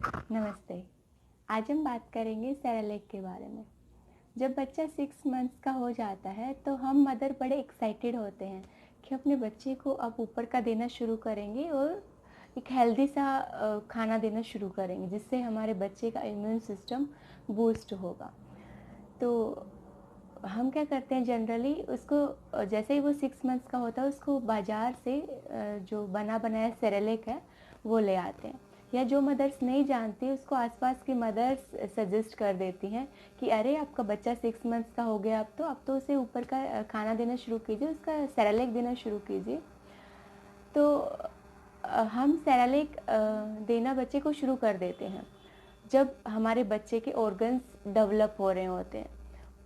नमस्ते। आज हम बात करेंगे सेरेलैक के बारे में। जब बच्चा 6 मंथ्स का हो जाता है तो हम मदर बड़े एक्साइटेड होते हैं कि अपने बच्चे को अब ऊपर का देना शुरू करेंगे और एक हेल्दी सा खाना देना शुरू करेंगे जिससे हमारे बच्चे का इम्यून सिस्टम बूस्ट होगा। तो हम क्या करते हैं जनरली उसको जैसे ही वो 6 मंथ्स का होता है उसको बाज़ार से जो बना बनाया सेरेलैक है वो ले आते हैं, या जो मदर्स नहीं जानती उसको आसपास की मदर्स सजेस्ट कर देती हैं कि अरे आपका बच्चा 6 मंथ्स का हो गया, अब तो उसे ऊपर का खाना देना शुरू कीजिए, उसका सेरेलैक देना शुरू कीजिए। तो हम सेरेलैक देना बच्चे को शुरू कर देते हैं जब हमारे बच्चे के ऑर्गन्स डेवलप हो रहे होते हैं,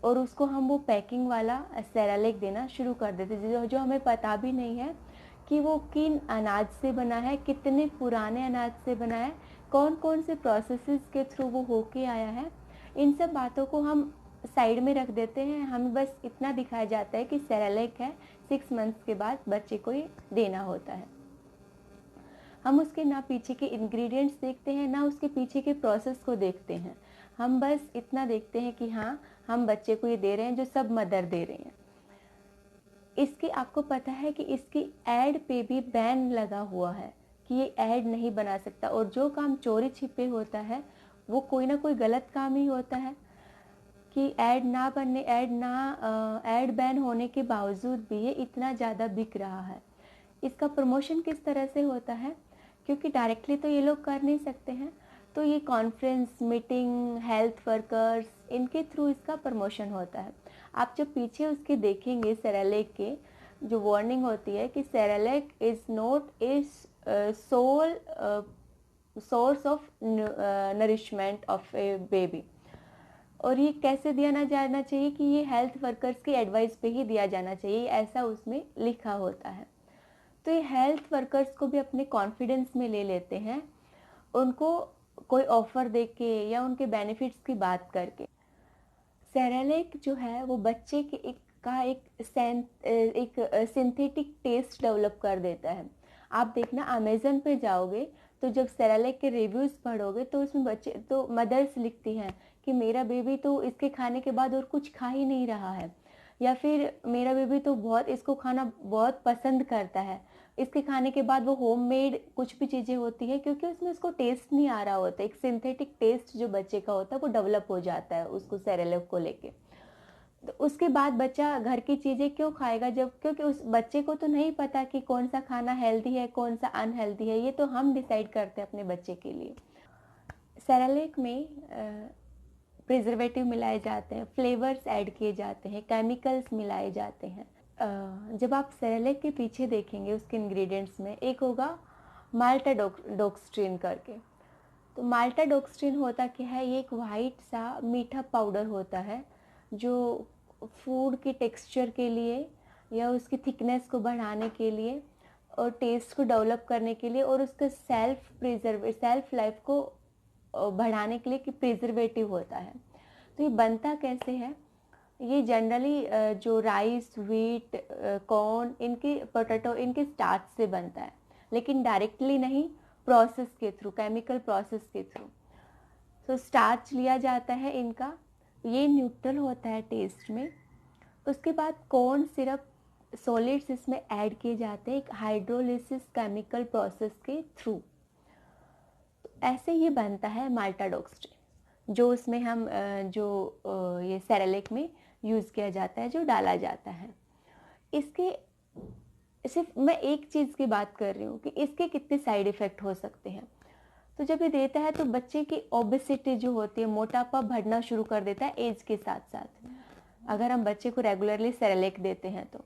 और उसको हम वो पैकिंग वाला सेरेलैक देना शुरू कर देते हैं जो हमें पता भी नहीं है कि वो किन अनाज से बना है, कितने पुराने अनाज से बना है, कौन कौन से प्रोसेसेस के थ्रू वो होके आया है। इन सब बातों को हम साइड में रख देते हैं। हमें बस इतना दिखाया जाता है कि सेरेलैक है, 6 मंथ्स के बाद बच्चे को ये देना होता है। हम उसके ना पीछे के इंग्रेडिएंट्स देखते हैं ना उसके पीछे के प्रोसेस को देखते हैं। हम बस इतना देखते हैं कि हाँ, हम बच्चे को ये दे रहे हैं जो सब मदर दे रही हैं। इसकी आपको पता है कि इसकी ऐड पे भी बैन लगा हुआ है कि ये ऐड नहीं बना सकता, और जो काम चोरी छिपे होता है वो कोई ना कोई गलत काम ही होता है। कि ऐड बैन होने के बावजूद भी ये इतना ज़्यादा बिक रहा है। इसका प्रमोशन किस तरह से होता है, क्योंकि डायरेक्टली तो ये लोग कर नहीं सकते हैं, तो ये कॉन्फ्रेंस, मीटिंग, हेल्थ वर्कर्स, इनके थ्रू इसका प्रमोशन होता है। आप जब पीछे उसके देखेंगे सेरेलैक के, जो वार्निंग होती है कि Cerelac is not a sole source of nourishment of a baby. और ये कैसे दिया ना जाना चाहिए कि ये हेल्थ वर्कर्स की एडवाइस पे ही दिया जाना चाहिए, ऐसा उसमें लिखा होता है। तो ये हेल्थ वर्कर्स को भी अपने कॉन्फिडेंस में ले लेते हैं, उनको कोई ऑफर दे के या उनके बेनिफिट्स की बात करके। सेरेलैक जो है वो बच्चे के एक सिंथेटिक टेस्ट डेवलप कर देता है। आप देखना अमेज़न पे जाओगे तो जब सेरेलैक के रिव्यूज़ पढ़ोगे तो उसमें बच्चे तो मदर्स लिखती हैं कि मेरा बेबी तो इसके खाने के बाद और कुछ खा ही नहीं रहा है, या फिर मेरा बेबी तो बहुत इसको खाना बहुत पसंद करता है, इसके खाने के बाद वो होममेड कुछ भी चीज़ें होती है क्योंकि उसमें उसको टेस्ट नहीं आ रहा होता, एक सिंथेटिक टेस्ट जो बच्चे का होता है वो डेवलप हो जाता है उसको सेरेलैक को लेके। तो उसके बाद बच्चा घर की चीज़ें क्यों खाएगा, जब क्योंकि उस बच्चे को तो नहीं पता कि कौन सा खाना हेल्दी है कौन सा अनहेल्दी है, ये तो हम डिसाइड करते हैं अपने बच्चे के लिए। सेरेलैक में प्रिजर्वेटिव मिलाए जाते हैं, फ्लेवर्स ऐड किए जाते हैं, केमिकल्स मिलाए जाते हैं। जब आप सेरेलैक के पीछे देखेंगे उसके इंग्रेडिएंट्स में एक होगा माल्टा डोक्स्ट्रीन करके। तो माल्टा डोक्स्ट्रीन होता क्या है, ये एक वाइट सा मीठा पाउडर होता है जो फूड की टेक्सचर के लिए या उसकी थिकनेस को बढ़ाने के लिए और टेस्ट को डेवलप करने के लिए और उसका सेल्फ लाइफ को बढ़ाने के लिए कि प्रिजर्वेटिव होता है। तो ये बनता कैसे है, ये जनरली जो राइस, व्हीट, कॉर्न, इनके पोटैटो, इनके स्टार्च से बनता है, लेकिन डायरेक्टली नहीं, प्रोसेस के थ्रू, केमिकल प्रोसेस के थ्रू। तो स्टार्च लिया जाता है इनका, ये न्यूट्रल होता है टेस्ट में। उसके बाद कॉर्न सिरप सॉलिड्स इसमें ऐड किए जाते हैं एक हाइड्रोलिसिस केमिकल प्रोसेस के थ्रू। तो ऐसे ये बनता है माल्टाडोक्स्ट्रीन, जो उसमें हम ये सेरेलैक में यूज़ किया जाता है, जो डाला जाता है। इसके सिर्फ मैं एक चीज़ की बात कर रही हूँ कि इसके कितने साइड इफ़ेक्ट हो सकते हैं। तो जब ये देता है तो बच्चे की ओबेसिटी जो होती है, मोटापा बढ़ना शुरू कर देता है एज के साथ साथ। अगर हम बच्चे को रेगुलरली सेरेलैक देते हैं तो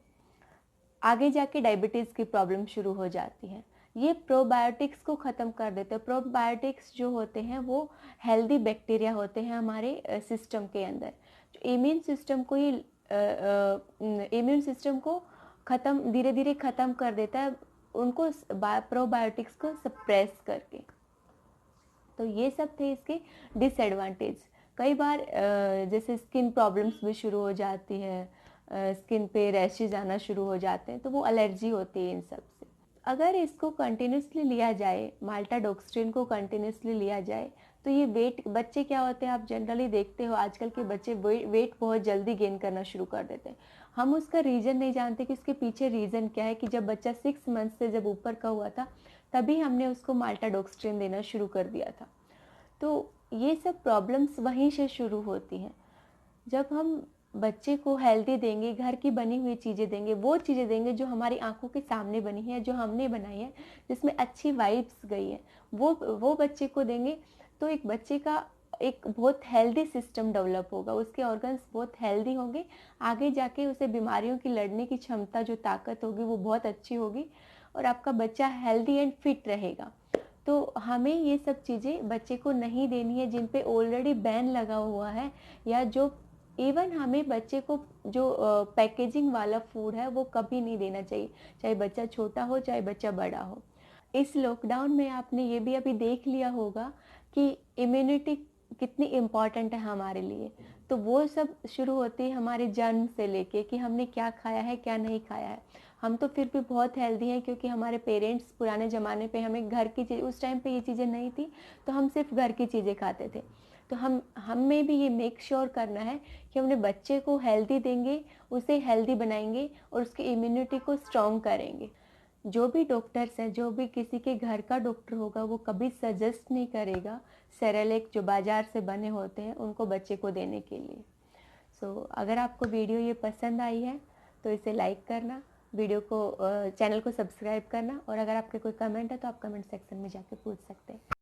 आगे जाके डायबिटीज़ की प्रॉब्लम शुरू हो जाती है। ये प्रोबायोटिक्स को ख़त्म कर देते हैं। प्रोबायोटिक्स जो होते हैं वो हेल्दी बैक्टीरिया होते हैं हमारे सिस्टम के अंदर, जो इम्यून सिस्टम को ख़त्म, धीरे धीरे ख़त्म कर देता है उनको प्रोबायोटिक्स को सप्रेस करके। तो ये सब थे इसके डिसएडवांटेज। कई बार जैसे स्किन प्रॉब्लम्स भी शुरू हो जाती है, स्किन पे रैशेज आना शुरू हो जाते हैं, तो वो एलर्जी होती है इन सब से। अगर इसको कंटिन्यूसली लिया जाए, माल्टाडोक्स्ट्रिन को कंटिन्यूसली लिया जाए, तो ये वेट, बच्चे क्या होते हैं, आप जनरली देखते हो आजकल के बच्चे वेट बहुत जल्दी गेन करना शुरू कर देते हैं। हम उसका रीज़न नहीं जानते कि उसके पीछे रीज़न क्या है, कि जब बच्चा 6 मंथ से जब ऊपर का हुआ था तभी हमने उसको माल्टाडोक्स्ट्रिन देना शुरू कर दिया था। तो ये सब प्रॉब्लम्स वहीं से शुरू होती हैं। जब हम बच्चे को हेल्दी देंगे, घर की बनी हुई चीज़ें देंगे, वो चीज़ें देंगे जो हमारी आंखों के सामने बनी है, जो हमने बनाई है, जिसमें अच्छी वाइब्स गई है, वो बच्चे को देंगे, तो एक बच्चे का एक बहुत हेल्दी सिस्टम डेवलप होगा, उसके ऑर्गन्स बहुत हेल्दी होंगे, आगे जाके उसे बीमारियों की लड़ने की क्षमता, जो ताकत होगी वो बहुत अच्छी होगी, और आपका बच्चा हेल्दी एंड फिट रहेगा। तो हमें ये सब चीज़ें बच्चे को नहीं देनी है जिन पे ऑलरेडी बैन लगा हुआ है, या जो इवन हमें बच्चे को जो पैकेजिंग वाला फूड है वो कभी नहीं देना चाहिए, चाहे बच्चा छोटा हो चाहे बच्चा बड़ा हो। इस लॉकडाउन में आपने ये भी अभी देख लिया होगा कि इम्यूनिटी कितनी इम्पॉर्टेंट है हमारे लिए। तो वो सब शुरू होती है हमारे जन्म से लेके कि हमने क्या खाया है क्या नहीं खाया है। हम तो फिर भी बहुत हेल्दी हैं, क्योंकि हमारे पेरेंट्स पुराने ज़माने पे हमें घर की चीज़, उस टाइम पे ये चीज़ें नहीं थी, तो हम सिर्फ घर की चीज़ें खाते थे। तो हमें भी ये मेक श्योर करना है कि हम अपने बच्चे को हेल्दी देंगे, उसे हेल्दी बनाएंगे और उसकी इम्यूनिटी को स्ट्रॉन्ग करेंगे। जो भी डॉक्टर्स हैं, जो भी किसी के घर का डॉक्टर होगा, वो कभी सजेस्ट नहीं करेगा सेरेलेक जो बाज़ार से बने होते हैं उनको बच्चे को देने के लिए। अगर आपको वीडियो ये पसंद आई है तो इसे लाइक करना, वीडियो को चैनल को सब्सक्राइब करना, और अगर आपके कोई कमेंट है तो आप कमेंट सेक्शन में जाके पूछ सकते हैं।